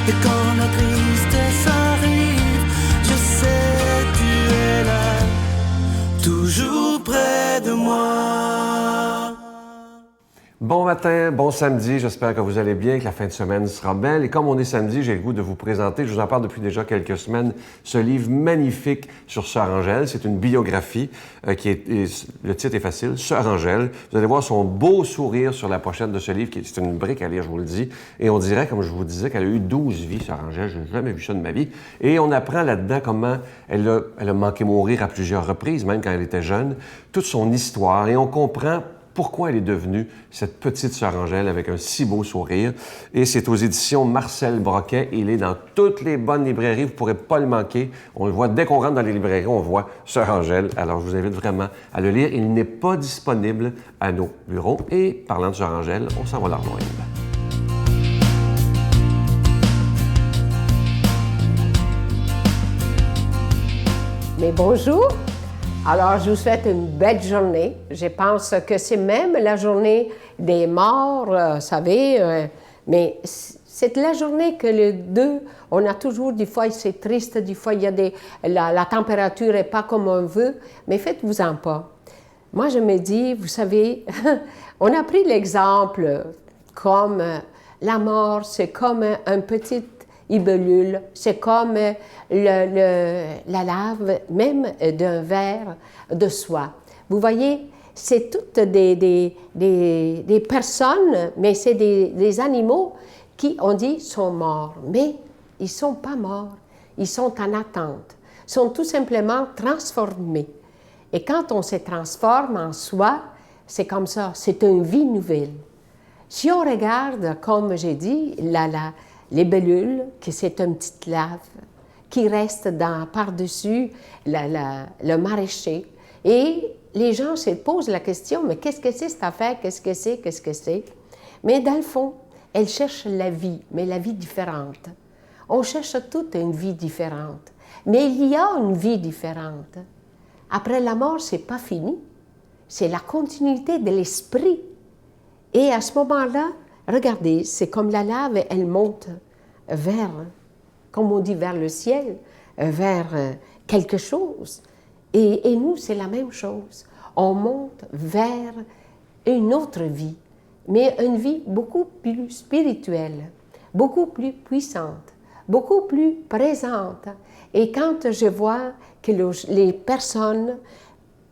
Et quand la tristesse arrive, je sais tu es là, toujours près de moi. Bon matin, bon samedi, j'espère que vous allez bien, que la fin de semaine sera belle. Et comme on est samedi, j'ai le goût de vous présenter, je vous en parle depuis déjà quelques semaines, ce livre magnifique sur Sœur Angèle. C'est une biographie le titre est facile, Sœur Angèle. Vous allez voir son beau sourire sur la pochette de ce livre, c'est une brique à lire, je vous le dis. Et on dirait, comme je vous disais, qu'elle a eu 12 vies, Sœur Angèle. Je n'ai jamais vu ça de ma vie. Et on apprend là-dedans comment elle a manqué mourir à plusieurs reprises, même quand elle était jeune, toute son histoire. Et on comprend pourquoi elle est devenue cette petite Sœur Angèle avec un si beau sourire. Et c'est aux éditions Marcel Broquet. Il est dans toutes les bonnes librairies. Vous ne pourrez pas le manquer. On le voit dès qu'on rentre dans les librairies, on voit Sœur Angèle. Alors, je vous invite vraiment à le lire. Il n'est pas disponible à nos bureaux. Et parlant de Sœur Angèle, on s'en va la rejoindre. Mais bonjour! Alors, je vous souhaite une belle journée. Je pense que c'est même la journée des morts, vous savez, mais c'est la journée que les deux, on a toujours, des fois c'est triste, des fois il y a la température n'est pas comme on veut, mais faites-vous-en pas. Moi, je me dis, vous savez, on a pris l'exemple comme la mort, c'est comme un petit libellule, c'est comme la lave même d'un verre de soie. Vous voyez, c'est toutes des personnes, mais c'est des animaux qui, on dit, sont morts. Mais ils ne sont pas morts, ils sont en attente, ils sont tout simplement transformés. Et quand on se transforme en soi, c'est comme ça, c'est une vie nouvelle. Si on regarde, comme j'ai dit, les bellules, que c'est une petite lave qui reste par-dessus le maraîcher. Et les gens se posent la question, mais qu'est-ce que c'est cette affaire? Qu'est-ce que c'est? Qu'est-ce que c'est? Mais dans le fond, elles cherchent la vie, mais la vie différente. On cherche toute une vie différente. Mais il y a une vie différente. Après la mort, c'est pas fini. C'est la continuité de l'esprit. Et à ce moment-là, regardez, c'est comme la lave, elle monte vers, comme on dit, vers le ciel, vers quelque chose. Et nous, c'est la même chose. On monte vers une autre vie, mais une vie beaucoup plus spirituelle, beaucoup plus puissante, beaucoup plus présente. Et quand je vois que les personnes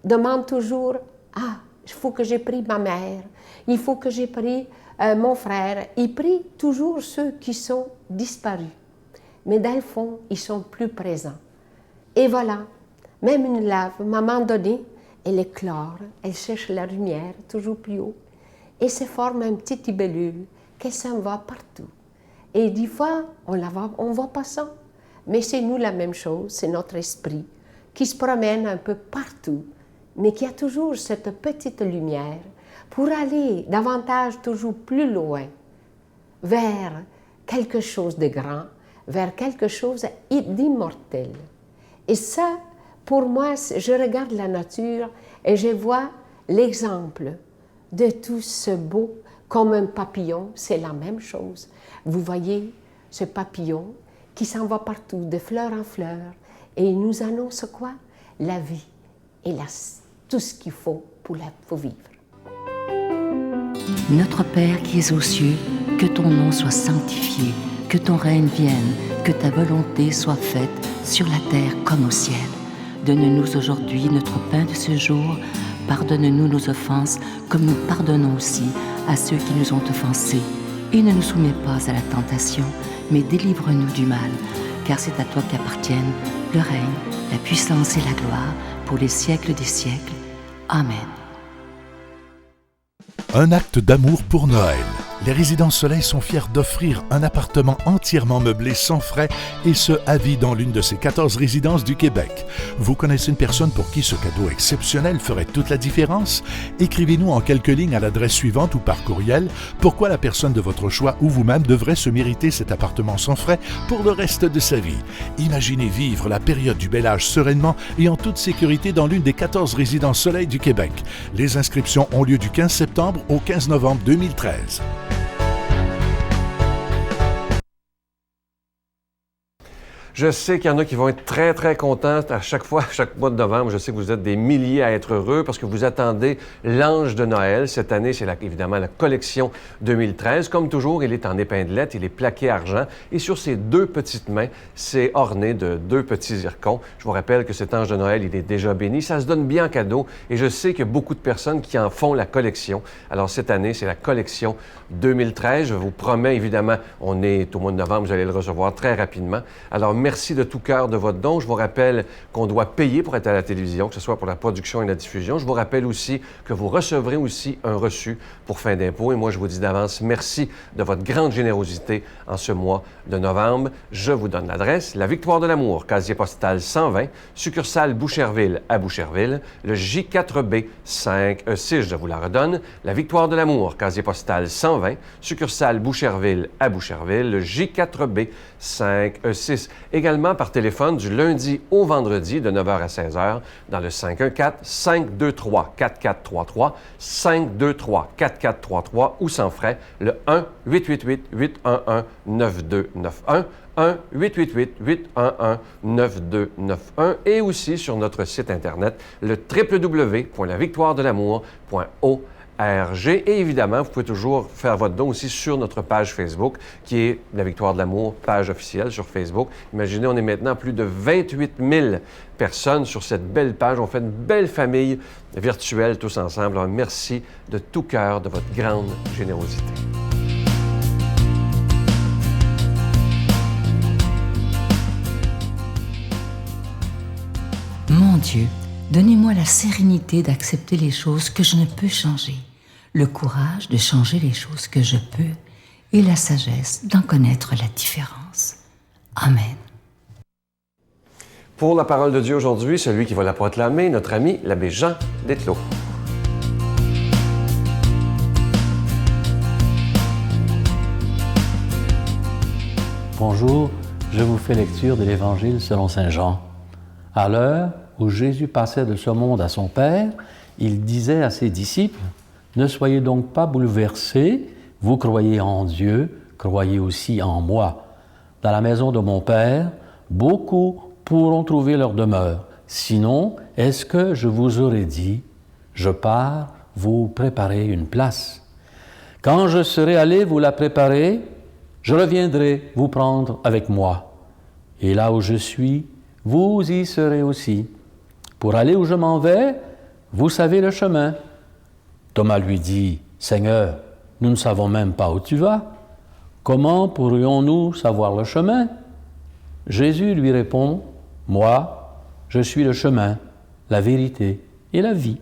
demandent toujours « Ah, il faut que j'ai pris ma mère, il faut que j'ai pris mon frère », ils prient toujours ceux qui sont disparus. Mais dans le fond, ils sont plus présents. Et voilà, même une lave, à un moment donné, elle éclore, elle cherche la lumière toujours plus haut, et se forme un petit libellule qui s'en va partout. Et des fois, on voit pas ça, mais c'est nous la même chose, c'est notre esprit qui se promène un peu partout, mais qui a toujours cette petite lumière pour aller davantage toujours plus loin, vers quelque chose de grand, vers quelque chose d'immortel. Et ça, pour moi, je regarde la nature et je vois l'exemple de tout ce beau, comme un papillon, c'est la même chose. Vous voyez ce papillon qui s'en va partout, de fleur en fleur, et il nous annonce quoi? La vie et tout ce qu'il faut pour vivre. Notre Père qui es aux cieux, que ton nom soit sanctifié, que ton règne vienne, que ta volonté soit faite sur la terre comme au ciel. Donne-nous aujourd'hui notre pain de ce jour. Pardonne-nous nos offenses, comme nous pardonnons aussi à ceux qui nous ont offensés. Et ne nous soumets pas à la tentation, mais délivre-nous du mal, car c'est à toi qu'appartiennent le règne, la puissance et la gloire, pour les siècles des siècles. Amen. Un acte d'amour pour Noël. Les Résidences Soleil sont fiers d'offrir un appartement entièrement meublé sans frais et ce, à vie dans l'une de ces 14 résidences du Québec. Vous connaissez une personne pour qui ce cadeau exceptionnel ferait toute la différence? Écrivez-nous en quelques lignes à l'adresse suivante ou par courriel pourquoi la personne de votre choix ou vous-même devrait se mériter cet appartement sans frais pour le reste de sa vie. Imaginez vivre la période du bel âge sereinement et en toute sécurité dans l'une des 14 Résidences Soleil du Québec. Les inscriptions ont lieu du 15 septembre au 15 novembre 2013. Je sais qu'il y en a qui vont être très, très contents à chaque fois, chaque mois de novembre. Je sais que vous êtes des milliers à être heureux parce que vous attendez l'Ange de Noël. Cette année, c'est évidemment la collection 2013. Comme toujours, il est en épinglette, il est plaqué argent. Et sur ses deux petites mains, c'est orné de deux petits zircons. Je vous rappelle que cet Ange de Noël, il est déjà béni. Ça se donne bien en cadeau. Et je sais qu'il y a beaucoup de personnes qui en font la collection. Alors, cette année, c'est la collection 2013. Je vous promets, évidemment, on est au mois de novembre, vous allez le recevoir très rapidement. Alors, merci de tout cœur de votre don. Je vous rappelle qu'on doit payer pour être à la télévision, que ce soit pour la production et la diffusion. Je vous rappelle aussi que vous recevrez aussi un reçu pour fin d'impôt. Et moi, je vous dis d'avance, merci de votre grande générosité en ce mois de novembre. Je vous donne l'adresse, la Victoire de l'Amour, casier postal 120, succursale Boucherville à Boucherville, le J4B 5E6, je vous la redonne, la Victoire de l'Amour, casier postal 120, succursale Boucherville à Boucherville, le J4B 5E6. Également par téléphone du lundi au vendredi de 9h à 16h dans le 514-523-4433, 523-4433 ou sans frais, le 1-888-811-9291, 1-888-811-9291 et aussi sur notre site Internet, le www.lavictoiredelamour.org. Et évidemment, vous pouvez toujours faire votre don aussi sur notre page Facebook, qui est La Victoire de l'Amour, page officielle sur Facebook. Imaginez, on est maintenant plus de 28 000 personnes sur cette belle page. On fait une belle famille virtuelle tous ensemble. Alors, merci de tout cœur de votre grande générosité. Mon Dieu, donnez-moi la sérénité d'accepter les choses que je ne peux changer, le courage de changer les choses que je peux et la sagesse d'en connaître la différence. Amen. Pour la parole de Dieu aujourd'hui, celui qui va la proclamer, notre ami l'abbé Jean Dethelot. Bonjour, je vous fais lecture de l'Évangile selon saint Jean. À l'heure où Jésus passait de ce monde à son Père, il disait à ses disciples, « Ne soyez donc pas bouleversés, vous croyez en Dieu, croyez aussi en moi. Dans la maison de mon Père, beaucoup pourront trouver leur demeure. Sinon, est-ce que je vous aurais dit, je pars vous préparer une place? Quand je serai allé vous la préparer, je reviendrai vous prendre avec moi. Et là où je suis, vous y serez aussi. Pour aller où je m'en vais, vous savez le chemin. » Thomas lui dit, « Seigneur, nous ne savons même pas où tu vas. Comment pourrions-nous savoir le chemin? » Jésus lui répond, « Moi, je suis le chemin, la vérité et la vie.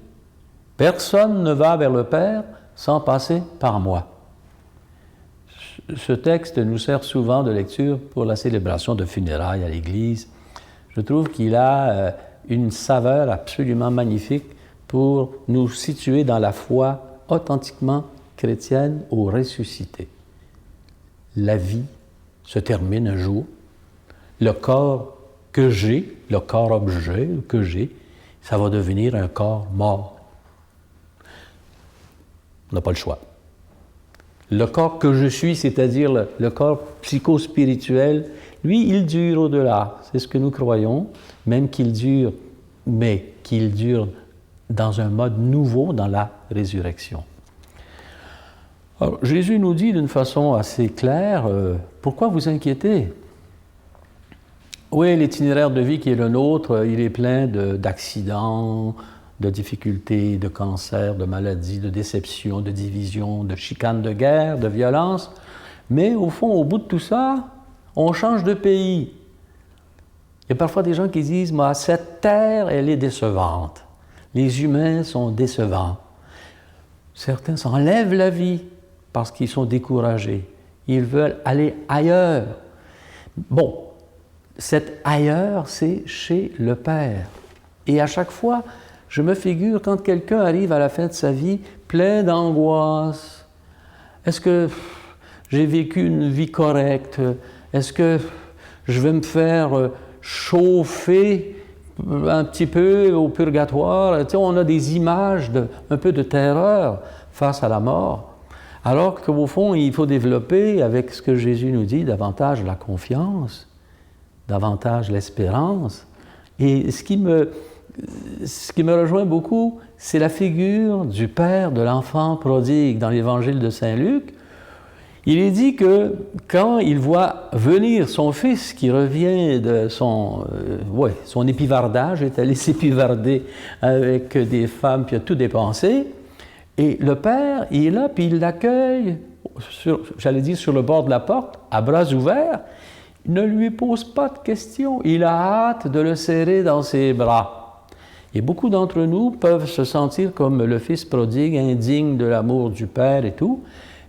Personne ne va vers le Père sans passer par moi. » Ce texte nous sert souvent de lecture pour la célébration de funérailles à l'Église. Je trouve qu'il a une saveur absolument magnifique pour nous situer dans la foi authentiquement chrétienne au ressuscité. La vie se termine un jour. Le corps que j'ai, le corps objet que j'ai, ça va devenir un corps mort. On n'a pas le choix. Le corps que je suis, c'est-à-dire le corps psychospirituel, lui, il dure au-delà. C'est ce que nous croyons, même qu'il dure, mais qu'il dure dans un mode nouveau dans la résurrection. Alors, Jésus nous dit d'une façon assez claire, pourquoi vous inquiétez? Oui, l'itinéraire de vie qui est le nôtre, il est plein d'accidents, de difficultés, de cancers, de maladies, de déceptions, de divisions, de chicanes de guerre, de violences. Mais au fond, au bout de tout ça, on change de pays. Il y a parfois des gens qui disent « Moi, cette terre, elle est décevante. Les humains sont décevants. » Certains s'enlèvent la vie parce qu'ils sont découragés. Ils veulent aller ailleurs. Bon, cet ailleurs, c'est chez le Père. Et à chaque fois, je me figure quand quelqu'un arrive à la fin de sa vie plein d'angoisse. Est-ce que j'ai vécu une vie correcte? Est-ce que je vais me faire chauffer un petit peu au purgatoire? Tu sais, on a des images un peu de terreur face à la mort. Alors qu'au fond, il faut développer, avec ce que Jésus nous dit, davantage la confiance. davantage l'espérance. Et ce qui me rejoint beaucoup, c'est la figure du père de l'enfant prodigue dans l'évangile de Saint Luc. Il est dit que quand il voit venir son fils qui revient de son épivardage, est allé s'épivarder avec des femmes, puis a tout dépensé, et le père, il est là, puis il l'accueille, sur le bord de la porte, à bras ouverts, il ne lui pose pas de questions, il a hâte de le serrer dans ses bras. Et beaucoup d'entre nous peuvent se sentir comme le fils prodigue, indigne de l'amour du père et tout,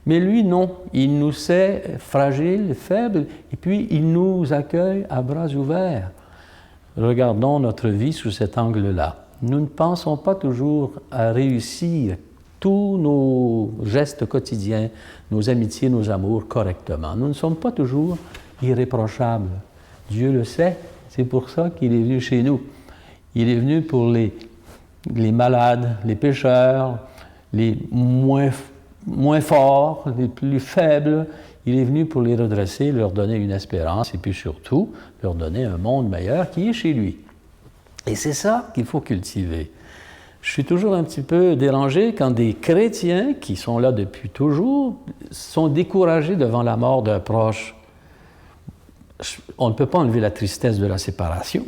mais lui, non. Il nous sait fragiles, faibles, et puis il nous accueille à bras ouverts. Regardons notre vie sous cet angle-là. Nous ne pensons pas toujours à réussir tous nos gestes quotidiens, nos amitiés, nos amours correctement. Nous ne sommes pas toujours irréprochables. Dieu le sait, c'est pour ça qu'il est venu chez nous. Il est venu pour les malades, les pécheurs, les moins forts, les plus faibles. Il est venu pour les redresser, leur donner une espérance et puis surtout leur donner un monde meilleur qui est chez lui. Et c'est ça qu'il faut cultiver. Je suis toujours un petit peu dérangé quand des chrétiens qui sont là depuis toujours sont découragés devant la mort d'un proche. On ne peut pas enlever la tristesse de la séparation,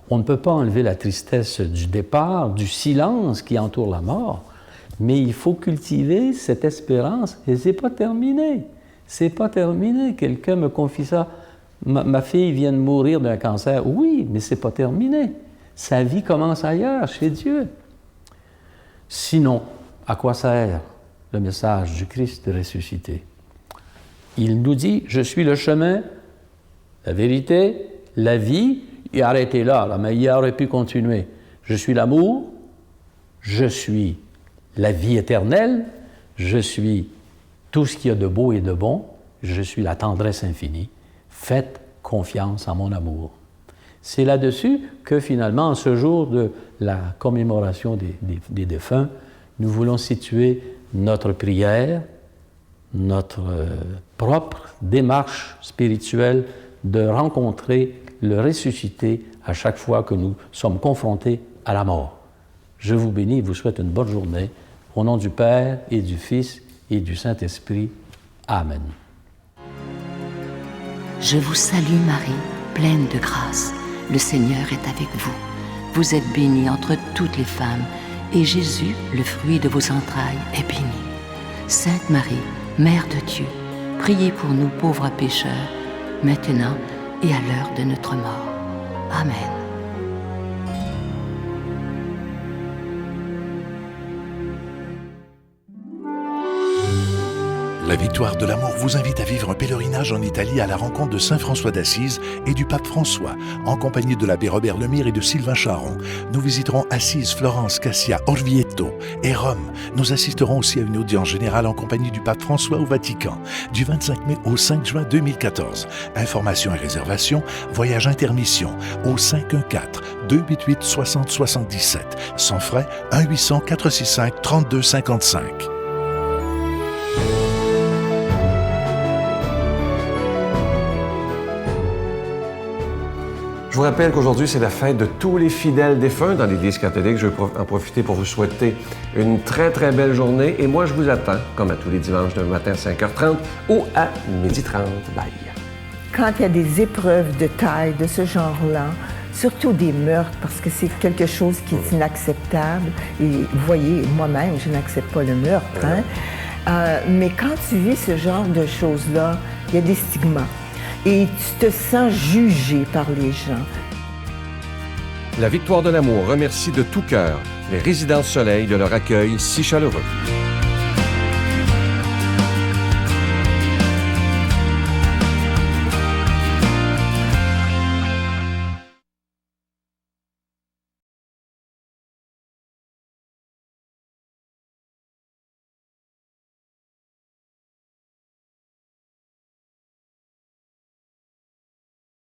on ne peut pas enlever la tristesse du départ, du silence qui entoure la mort. Mais il faut cultiver cette espérance et c'est pas terminé. C'est pas terminé. Quelqu'un me confie ça. Ma fille vient de mourir d'un cancer. Oui, mais c'est pas terminé. Sa vie commence ailleurs, chez Dieu. Sinon, à quoi sert le message du Christ ressuscité? Il nous dit, je suis le chemin, la vérité, la vie, et arrêtez là, mais il aurait pu continuer. Je suis l'amour, je suis la vie éternelle, je suis tout ce qu'il y a de beau et de bon, je suis la tendresse infinie. Faites confiance en mon amour. C'est là-dessus que finalement, en ce jour de la commémoration des défunts, nous voulons situer notre prière, notre propre démarche spirituelle de rencontrer le ressuscité à chaque fois que nous sommes confrontés à la mort. Je vous bénis et vous souhaite une bonne journée. Au nom du Père et du Fils et du Saint-Esprit. Amen. Je vous salue Marie, pleine de grâce. Le Seigneur est avec vous. Vous êtes bénie entre toutes les femmes, et Jésus, le fruit de vos entrailles, est béni. Sainte Marie, Mère de Dieu, priez pour nous pauvres pécheurs, maintenant et à l'heure de notre mort. Amen. La Victoire de l'amour vous invite à vivre un pèlerinage en Italie à la rencontre de Saint François d'Assise et du pape François, en compagnie de l'abbé Robert Lemire et de Sylvain Charon. Nous visiterons Assise, Florence, Cassia, Orvieto et Rome. Nous assisterons aussi à une audience générale en compagnie du pape François au Vatican, du 25 mai au 5 juin 2014. Informations et réservations, voyage intermission au 514-288-6077. Sans frais, 1-800-465-3255. Je vous rappelle qu'aujourd'hui, c'est la fête de tous les fidèles défunts dans l'Église catholique. Je vais en profiter pour vous souhaiter une très, très belle journée. Et moi, je vous attends, comme à tous les dimanches, demain matin à 5h30 ou à 12h30. Bye! Quand il y a des épreuves de taille de ce genre-là, surtout des meurtres, parce que c'est quelque chose qui est inacceptable. Et vous voyez, moi-même, je n'accepte pas le meurtre. Hein? Mais quand tu vis ce genre de choses-là, il y a des stigmas. Et tu te sens jugé par les gens. La Victoire de l'amour remercie de tout cœur les Résidences Soleil de leur accueil si chaleureux.